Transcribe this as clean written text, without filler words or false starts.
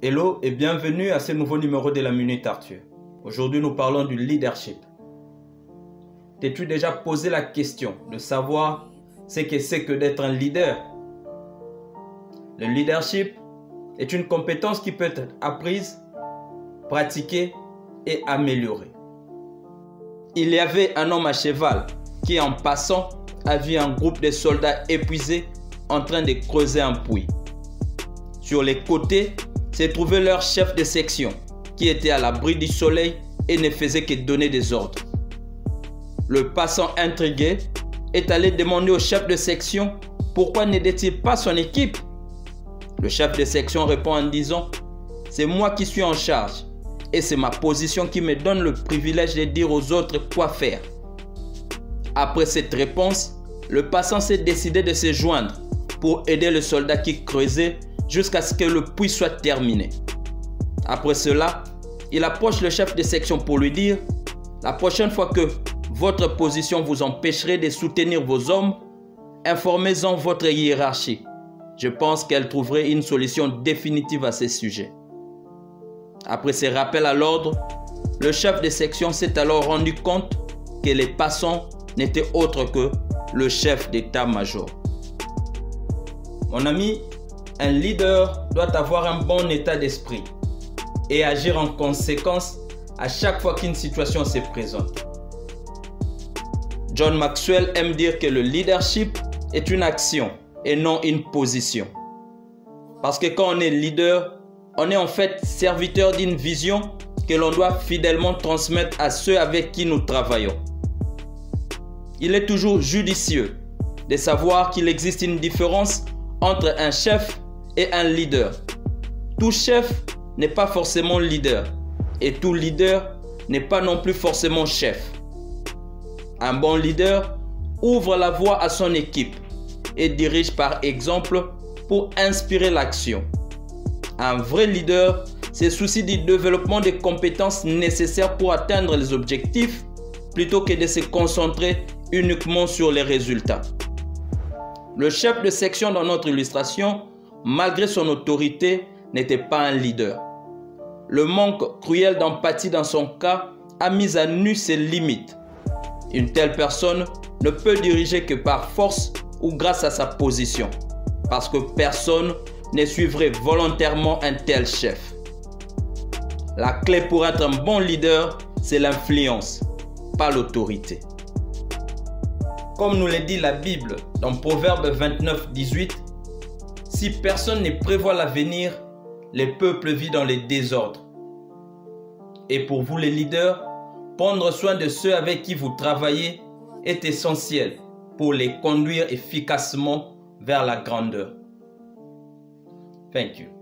Hello et bienvenue à ce nouveau numéro de la Minute Arthur. Aujourd'hui, nous parlons du leadership. T'es-tu déjà posé la question de savoir ce que c'est que d'être un leader? Le leadership est une compétence qui peut être apprise, pratiquée et améliorée. Il y avait un homme à cheval qui, en passant, a vu un groupe de soldats épuisés en train de creuser un puits. Sur les côtés, se trouvait leur chef de section qui était à l'abri du soleil et ne faisait que donner des ordres. Le passant intrigué est allé demander au chef de section pourquoi n'aidait-il pas son équipe. Le chef de section répond en disant « C'est moi qui suis en charge et c'est ma position qui me donne le privilège de dire aux autres quoi faire. » Après cette réponse, le passant s'est décidé de se joindre pour aider le soldat qui creusait jusqu'à ce que le puits soit terminé. Après cela, il approche le chef de section pour lui dire « La prochaine fois que votre position vous empêcherait de soutenir vos hommes, informez-en votre hiérarchie. Je pense qu'elle trouverait une solution définitive à ce sujet. » Après ces rappels à l'ordre, le chef de section s'est alors rendu compte que les passants n'étaient autres que le chef d'état-major. Mon ami, un leader doit avoir un bon état d'esprit et agir en conséquence à chaque fois qu'une situation se présente. John Maxwell aime dire que le leadership est une action et non une position. Parce que quand on est leader, on est en fait serviteur d'une vision que l'on doit fidèlement transmettre à ceux avec qui nous travaillons. Il est toujours judicieux de savoir qu'il existe une différence entre un chef et un leader. Tout chef n'est pas forcément leader et tout leader n'est pas non plus forcément chef. Un bon leader ouvre la voie à son équipe et dirige par exemple pour inspirer l'action. Un vrai leader se soucie du développement des compétences nécessaires pour atteindre les objectifs plutôt que de se concentrer uniquement sur les résultats. Le chef de section dans notre illustration, malgré son autorité, n'était pas un leader. Le manque cruel d'empathie dans son cas a mis à nu ses limites. Une telle personne ne peut diriger que par force ou grâce à sa position, parce que personne ne suivrait volontairement un tel chef. La clé pour être un bon leader, c'est l'influence, pas l'autorité. Comme nous le dit la Bible dans Proverbe 29, 18, « Si personne ne prévoit l'avenir, les peuples vivent dans les désordres. » Et pour vous les leaders, prendre soin de ceux avec qui vous travaillez est essentiel pour les conduire efficacement vers la grandeur. Thank you.